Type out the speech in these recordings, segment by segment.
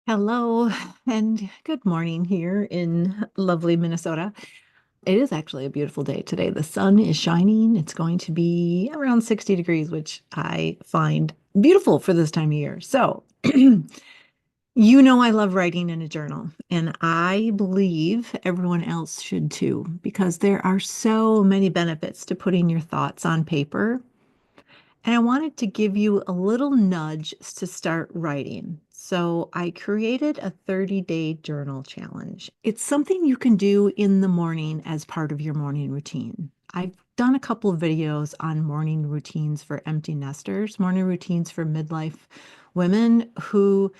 Hello and good morning here in lovely Minnesota. It is actually a beautiful day today. The sun is shining. It's going to be around 60 degrees, which I find beautiful for this time of year. So, I love writing in a journal, and I believe everyone else should too, because there are so many benefits to putting your thoughts on paper. And I wanted to give you a little nudge to start writing. So I created a 30-day journal challenge. It's something you can do in the morning as part of your morning routine. I've done a couple of videos on morning routines for empty nesters, morning routines for midlife women who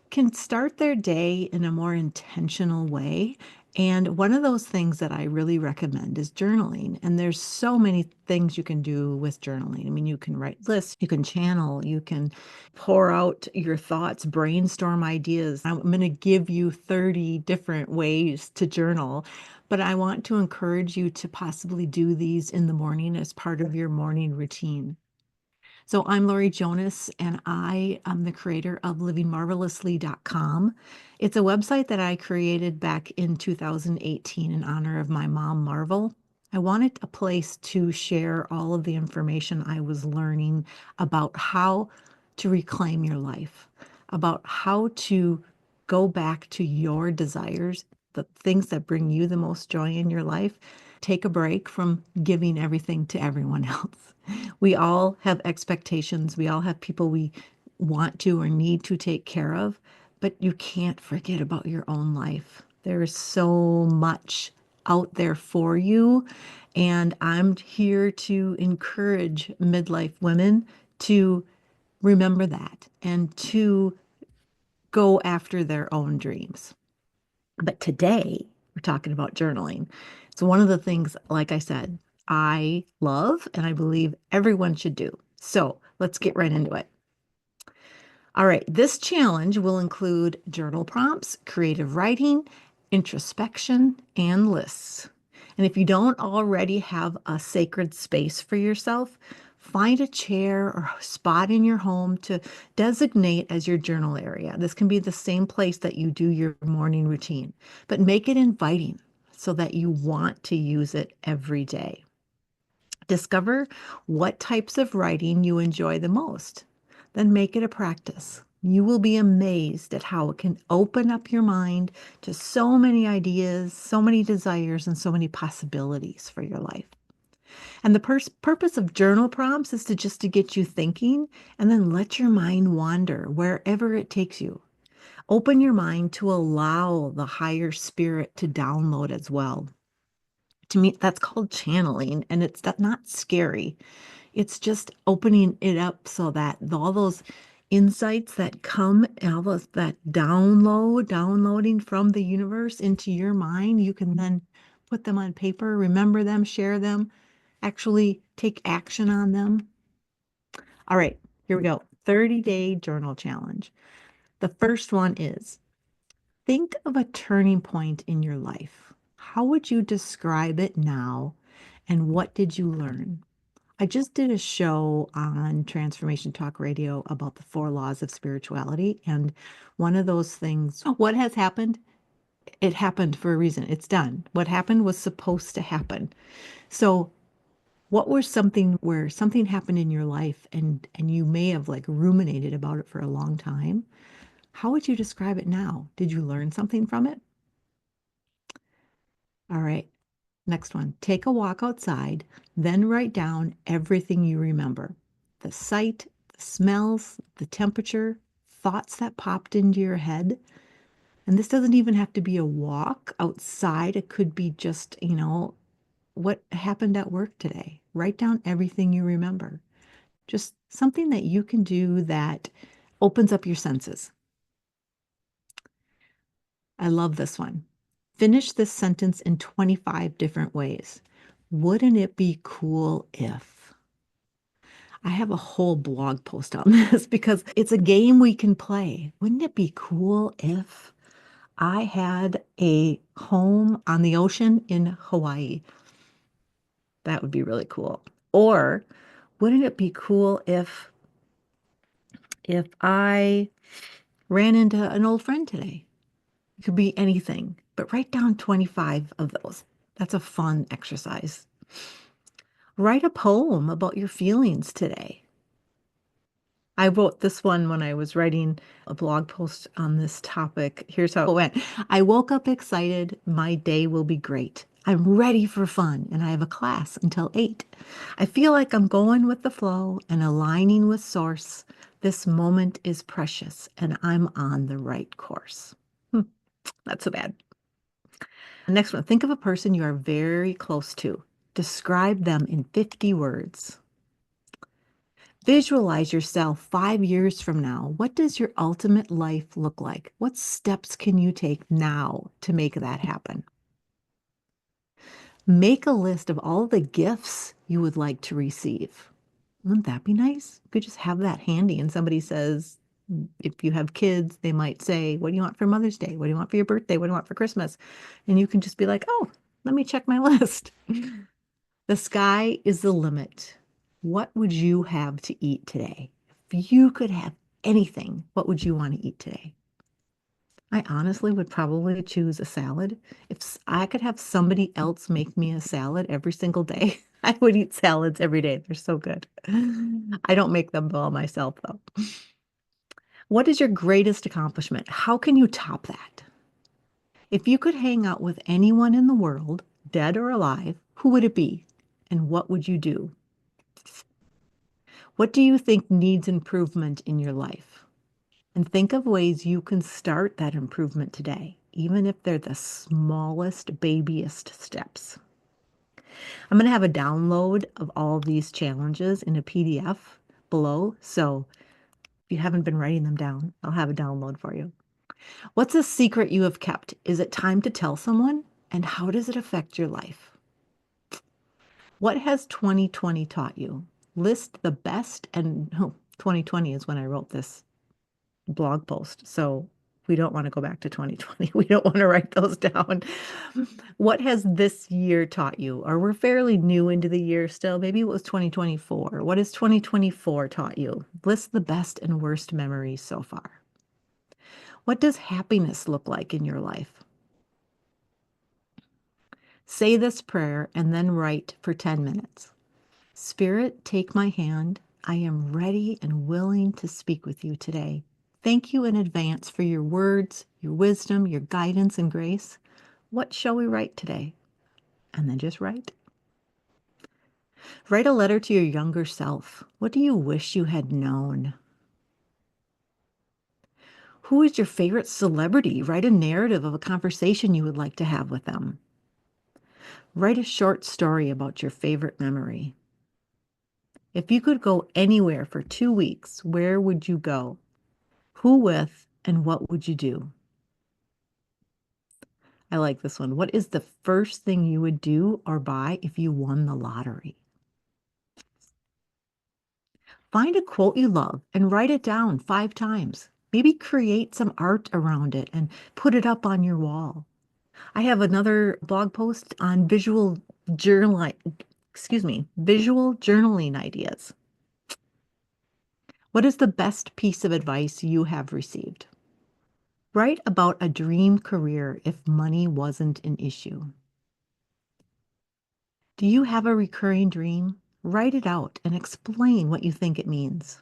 can start their day in a more intentional way. And one of those things that I really recommend is journaling. And there's so many things you can do with journaling. I mean, you can write lists, you can channel, you can pour out your thoughts, brainstorm ideas. I'm going to give you 30 different ways to journal, but I want to encourage you to possibly do these in the morning as part of your morning routine. So I'm Lori Jonas, and I am the creator of livingmarvelously.com. It's a website that I created back in 2018 in honor of my mom, Marvel. I wanted a place to share all of the information I was learning about how to reclaim your life, about how to go back to your desires, the things that bring you the most joy in your life. Take a break from giving everything to everyone else. We all have expectations. We all have people we want to or need to take care of, but you can't forget about your own life. There is so much out there for you. And I'm here to encourage midlife women to remember that and to go after their own dreams. But today, we're talking about journaling. It's one of the things, like I said, I love and I believe everyone should do. So let's get right into it. All right, this challenge will include journal prompts, creative writing, introspection, and lists. And if you don't already have a sacred space for yourself, find a chair or spot in your home to designate as your journal area. This can be the same place that you do your morning routine, but make it inviting so that you want to use it every day. Discover what types of writing you enjoy the most. Then make it a practice. You will be amazed at how it can open up your mind to so many ideas, so many desires, and so many possibilities for your life. And the purpose of journal prompts is to get you thinking and then let your mind wander wherever it takes you. Open your mind to allow the higher spirit to download as well. To me, that's called channeling, and it's not scary. It's just opening it up so that all those insights that come, all those that downloading from the universe into your mind, you can then put them on paper, remember them, share them, actually take action on them. All right, here we go. 30-day journal challenge. The first one is think of a turning point in your life. How would you describe it now, and what did you learn? I just did a show on Transformation Talk Radio about the four laws of spirituality. And one of those things, what has happened? It happened for a reason. It's done. What happened was supposed to happen. So, what was something where something happened in your life and you may have like ruminated about it for a long time? How would you describe it now? Did you learn something from it? All right. Next one. Take a walk outside, then write down everything you remember. The sight, the smells, the temperature, thoughts that popped into your head. And this doesn't even have to be a walk outside. It could be just, what happened at work today. Write down everything you remember. Just something that you can do that opens up your senses. I love this one. Finish this sentence in 25 different ways. Wouldn't it be cool if? I have a whole blog post on this because it's a game we can play. Wouldn't it be cool if I had a home on the ocean in Hawaii? That would be really cool. Or wouldn't it be cool if I Ran into an old friend today. It could be anything, but write down 25 of those. That's a fun exercise. Write a poem about your feelings today. I wrote this one when I was writing a blog post on this topic. Here's how it went. I woke up excited. My day will be great. I'm ready for fun, and I have a class until 8. I feel like I'm going with the flow and aligning with source. This moment is precious, and I'm on the right course. Not so bad. Next one. Think of a person you are very close to. Describe them in 50 words. Visualize yourself 5 years from now. What does your ultimate life look like? What steps can you take now to make that happen? Make a list of all the gifts you would like to receive. Wouldn't that be nice? You could just have that handy and somebody says, if you have kids, they might say, what do you want for Mother's Day? What do you want for your birthday? What do you want for Christmas? And you can just be like, oh, let me check my list. The sky is the limit. What would you have to eat today? If you could have anything, what would you want to eat today? I honestly would probably choose a salad. If I could have somebody else make me a salad every single day, I would eat salads every day. They're so good. I don't make them all myself, though. What is your greatest accomplishment? How can you top that? If you could hang out with anyone in the world, dead or alive, who would it be? And what would you do? What do you think needs improvement in your life? And think of ways you can start that improvement today, even if they're the smallest, babyest steps. I'm going to have a download of all of these challenges in a PDF below. So if you haven't been writing them down, I'll have a download for you. What's a secret you have kept? Is it time to tell someone? And how does it affect your life? What has 2020 taught you? List the best, and 2020 is when I wrote this blog post. So we don't want to go back to 2020. We don't want to write those down. What has this year taught you? Or we're fairly new into the year still. Maybe it was 2024. What has 2024 taught you? List the best and worst memories so far. What does happiness look like in your life? Say this prayer and then write for 10 minutes. Spirit, take my hand. I am ready and willing to speak with you today. Thank you in advance for your words, your wisdom, your guidance and grace. What shall we write today? And then just write. Write a letter to your younger self. What do you wish you had known? Who is your favorite celebrity? Write a narrative of a conversation you would like to have with them. Write a short story about your favorite memory. If you could go anywhere for 2 weeks, where would you go? Who with, and what would you do? I like this one. What is the first thing you would do or buy if you won the lottery? Find a quote you love and write it down 5 times. Maybe create some art around it and put it up on your wall. I have another blog post on visual journaling ideas. What is the best piece of advice you have received? Write about a dream career if money wasn't an issue. Do you have a recurring dream? Write it out and explain what you think it means.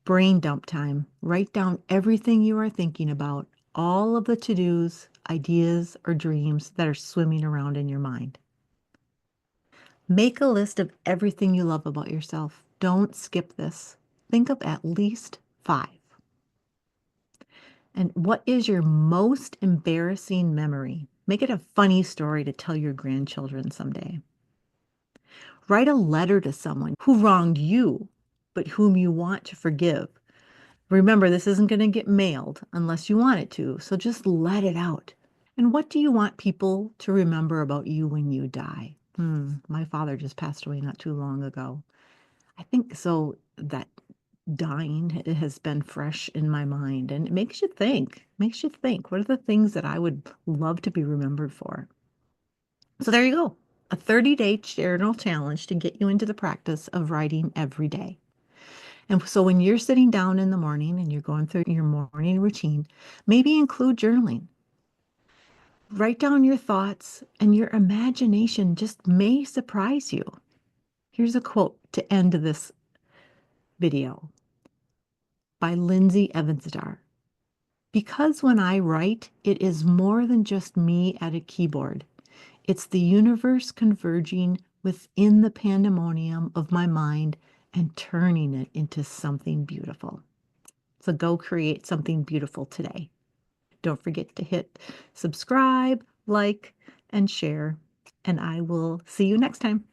Brain dump time. Write down everything you are thinking about, all of the to-dos, ideas, or dreams that are swimming around in your mind. Make a list of everything you love about yourself. Don't skip this. Think of at least 5. And what is your most embarrassing memory? Make it a funny story to tell your grandchildren someday. Write a letter to someone who wronged you, but whom you want to forgive. Remember, this isn't going to get mailed unless you want it to, so just let it out. And what do you want people to remember about you when you die? My father just passed away not too long ago. I think so that dying has been fresh in my mind, and it makes you think, what are the things that I would love to be remembered for? So there you go, a 30-day journal challenge to get you into the practice of writing every day. And so when you're sitting down in the morning and you're going through your morning routine, maybe include journaling. Write down your thoughts, and your imagination just may surprise you. Here's a quote to end this video by Lindsay Evansdar. Because when I write, it is more than just me at a keyboard. It's the universe converging within the pandemonium of my mind and turning it into something beautiful. So go create something beautiful today. Don't forget to hit subscribe, like, and share, and I will see you next time.